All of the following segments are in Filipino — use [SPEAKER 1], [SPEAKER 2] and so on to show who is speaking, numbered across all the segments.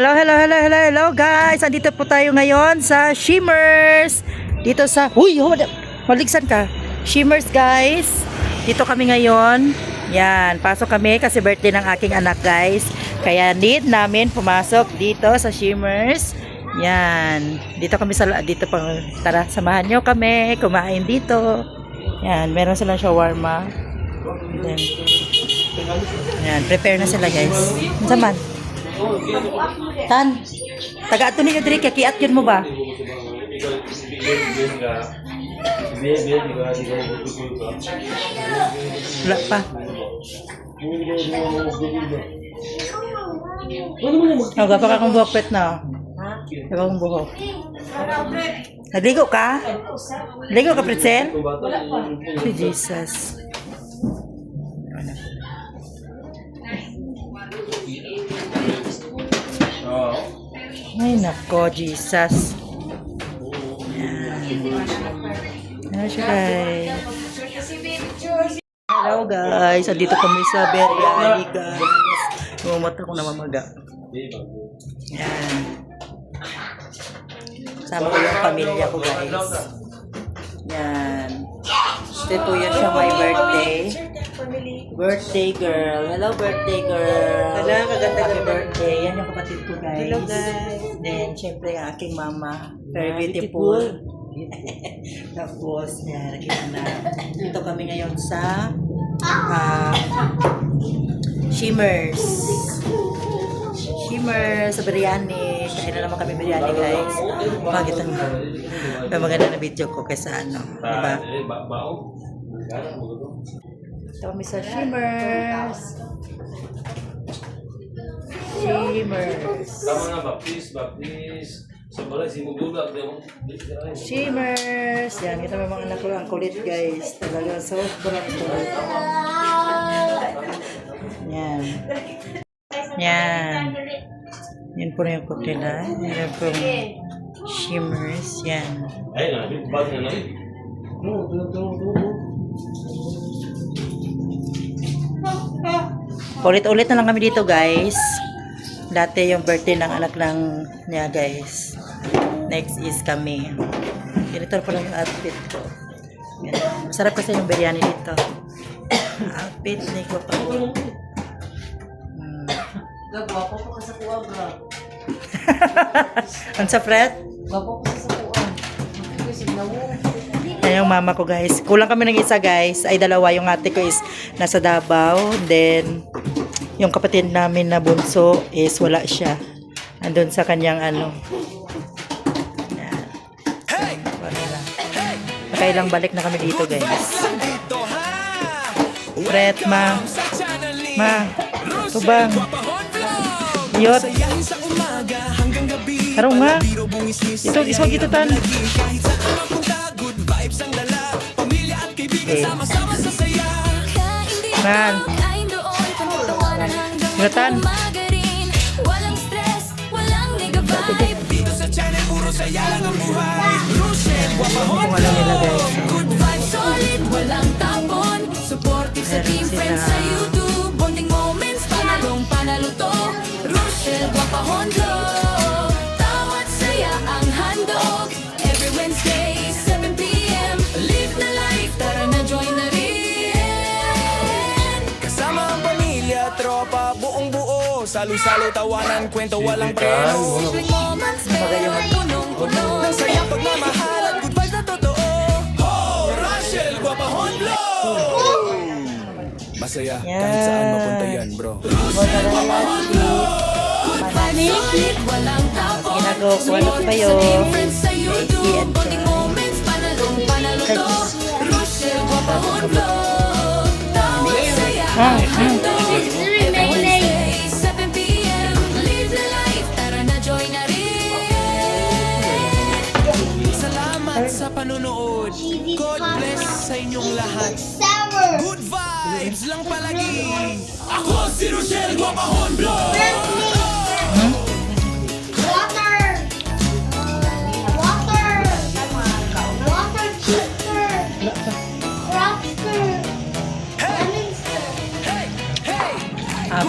[SPEAKER 1] Hello, hello, hello, hello, hello guys. Andito po tayo ngayon sa Shimmers. Dito sa... Uy, maligsan ka. Shimmers guys. Dito kami ngayon. Yan, pasok kami kasi birthday ng aking anak guys. Kaya need namin pumasok dito sa Shimmers. Yan. Dito kami sa... Dito pang... Tara, samahan nyo kami. Kumain dito. Yan, meron silang shawarma. Then, yan, prepare na sila guys. Saman. Tan, taga ato ninyo diri kiat yun mo ba? Wala pa. Gapa ka kong buhok pet na. Gapa kong buhok. Nagligo ka? Nagligo ka, Pretzel? Si Jesus. Ay nako, Jesus. Ano siya guys? Hello guys, andito kami sa biryani guys. Mumata ko na mamaga. Yan. Sama ko yung pamilya ko guys. Yan. Ito yan siya my birthday. Birthday girl. Hello birthday girl.
[SPEAKER 2] Hello, maganda
[SPEAKER 1] Happy birthday. Yan yung kapatid ko guys.
[SPEAKER 2] Hello guys.
[SPEAKER 1] Then, syempre ang aking mama. Very beautiful. Tapos, yan, nakita na. Dito kami ngayon sa Shimmers. Shimmers sa biryani. Kain na naman kami biryani guys. Bakit ang maganda na video ko kaysa ano. Diba? Ito kami sa Shimmers. Shimmers.
[SPEAKER 3] Tama nga, baptis. Sabalay, simugulak.
[SPEAKER 1] Shimmers. Yan, kita mo mga anak ko. Ang kulit guys. Talaga sobrang kulit. Yan. Yan. Yan po na yung cook nila. Yan po Shimmers. Yan.
[SPEAKER 3] Ay, bag na lang.
[SPEAKER 1] Ulit-ulit na lang kami dito guys. Dati yung birthday ng anak ng niya guys. Next is kami. Ganito pa lang yung outfit ko. Yan. Masarap kasi yung biryani dito. Outfit ni ko pa.
[SPEAKER 2] Gwapo ko sa kuwa, bro.
[SPEAKER 1] Ang sa Fred?
[SPEAKER 2] Gwapo ko sa kuwa. Kasi nawo.
[SPEAKER 1] Yan yung mama ko guys. Kulang kami ng isa guys. Ay dalawa. Yung ate ko is nasa Davao. Then yung kapatid namin na bunso is wala siya. Andun sa kanyang ano. Yan. Wala lang. Nakailang balik na kami dito guys. Fred, ma. Ma. Tubang. Yot. Karong nga. Ito, iswag ito tan. Okay. Man. Gatan. Kung alam nila guys. Meron sila.
[SPEAKER 4] Tawat saya ang handog. Every Wednesday, 7 p.m. Live the life, tara na join na rin.
[SPEAKER 5] Kasama ang pamilya, tropa, buong buo. Salo-salo, tawanan, kwento, walang preno.
[SPEAKER 4] Simpleng moments, pero punong-puno.
[SPEAKER 5] Ang sayang pagmamahal at good vibes na totoo. Ho! Rachel, Guapahon Blow! Masaya, kahit saan mapunta yan, bro.
[SPEAKER 4] Panikit, walang tapon.
[SPEAKER 1] Ginagawa ko ano pa yun.
[SPEAKER 4] Friends sa YouTube, bonding moments, panalong panalo. Rochelle, Guapahon Blow. Tawat saya ang handog. Every Wednesday, 7 p.m. Live the life, tara na join na rin.
[SPEAKER 5] Salamat sa panunood. God bless sa inyong lahat. Good vibes lang palagi. Ako si Rochelle Guapahon Blow!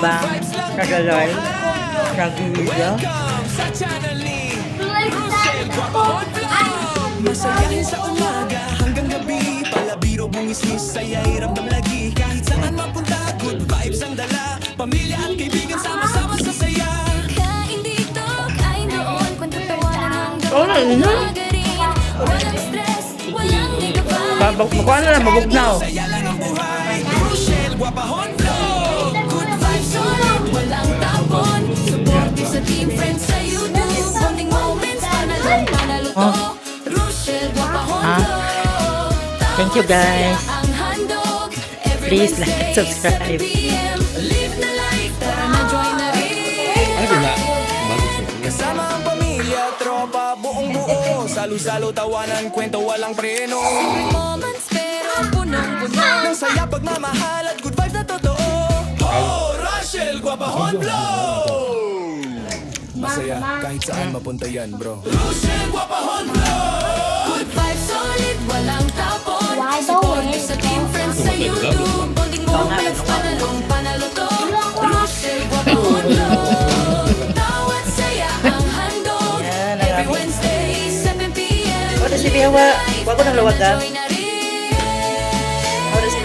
[SPEAKER 1] ba? Nag-live? Nag-video?
[SPEAKER 5] Sa channel ni Rochelle Guapahon Vlog. Masayahin sa umaga hanggang gabi, palabiro bungis-ngis, saya'y ramdam lagi. Kahit saan mapunta, good vibes ang dala. Pamilya at kaibigan sama-sama sa saya.
[SPEAKER 4] Kain dito, kain doon, kwento-tawanan hanggang
[SPEAKER 1] Oo,
[SPEAKER 4] magarin. Walang stress, walang gigawa.
[SPEAKER 1] Makuha na lang, mabugnaw.
[SPEAKER 5] Saya lang ang buhay, Rochelle Guapahon Vlog.
[SPEAKER 4] Good vibes ulit, walang tapon. Supportive sa team, friends sa YouTube. Bonding moments, panalong panalo to. Rochelle Guapahon Vlog.
[SPEAKER 1] Thank you, guys.
[SPEAKER 4] Ang handog, every
[SPEAKER 1] Please like and
[SPEAKER 4] Wednesday,
[SPEAKER 1] subscribe.
[SPEAKER 4] 7 PM. Live na life, tara na join na rin.
[SPEAKER 5] Kasama ang pamilya, tropa, buong buo. Salo-salo, tawanan, kwento, walang preno.
[SPEAKER 4] Moments pero punong-puno.
[SPEAKER 5] Ang saya, pagmamahal at good vibes na totoo. Oh, Rochelle Guapahon Vlog! Masaya kahit saan mapunta yan, bro. Rochelle Guapahon Vlog!
[SPEAKER 4] Good vibes solid, walang tapon. Supportive sa team, friends sa YouTube. Bonding moments, panalong panalo to. Rochelle Guapahon Vlog. Tawat saya ang handog.
[SPEAKER 1] Yan,
[SPEAKER 4] Every
[SPEAKER 1] marami.
[SPEAKER 4] Wednesday, 7 PM.
[SPEAKER 1] Wala si Bihawa. Wag ko nang lawagan.
[SPEAKER 4] Join na rin.
[SPEAKER 1] Wala si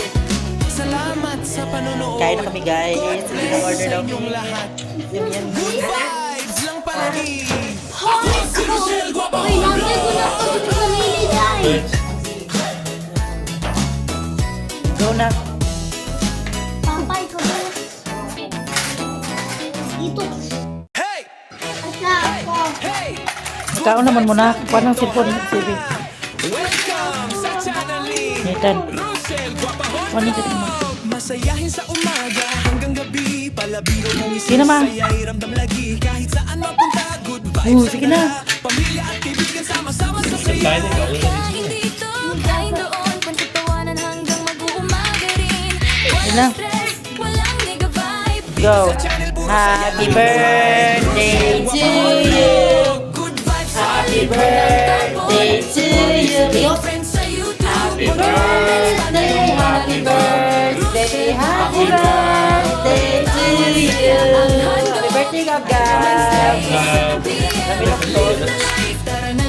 [SPEAKER 5] Salamat sa panonood.
[SPEAKER 1] Kain na kami, guys. Order
[SPEAKER 5] Sa
[SPEAKER 1] daw.
[SPEAKER 5] inyong lahat.
[SPEAKER 1] Yan, yan.
[SPEAKER 5] Good vibes lang palagi.
[SPEAKER 1] Go na.
[SPEAKER 5] Hey! Hey!
[SPEAKER 1] Ikaw naman muna. Kuha ng cellphone. Sige.
[SPEAKER 5] Welcome sa channel ni
[SPEAKER 1] Nathan.
[SPEAKER 5] Rochelle Guapahon
[SPEAKER 1] Kuha niyo dito, ma.
[SPEAKER 5] Masayahin sa umaga hanggang gabi, palabiro mong
[SPEAKER 1] Sige na, ma.
[SPEAKER 5] saya'y ramdam lagi. Kahit saan mapunta, good vibes
[SPEAKER 1] Sige
[SPEAKER 5] ang
[SPEAKER 1] na.
[SPEAKER 5] dala. Pamilya at kaibigan sama-sama sa saya.
[SPEAKER 3] Kain na ikaw.
[SPEAKER 4] Kain dito, kain doon. Kwento-tawanan hanggang mag-uumaga rin.
[SPEAKER 1] Yun na.
[SPEAKER 4] Walang stress, walang nega vibe.
[SPEAKER 1] Go. Happy birthday to you.
[SPEAKER 4] Good vibes
[SPEAKER 1] Happy
[SPEAKER 4] solid, walang
[SPEAKER 1] birthday
[SPEAKER 4] tapon.
[SPEAKER 1] to you.
[SPEAKER 4] Team friends sa YouTube.
[SPEAKER 1] Happy
[SPEAKER 4] Bonding moments,
[SPEAKER 1] birthday,
[SPEAKER 4] panalong
[SPEAKER 1] happy
[SPEAKER 4] panalo to.
[SPEAKER 1] birthday, happy birthday to you. Happy birthday, Gab Gab.
[SPEAKER 4] Wednesday, 7 PM. Live na life, tara na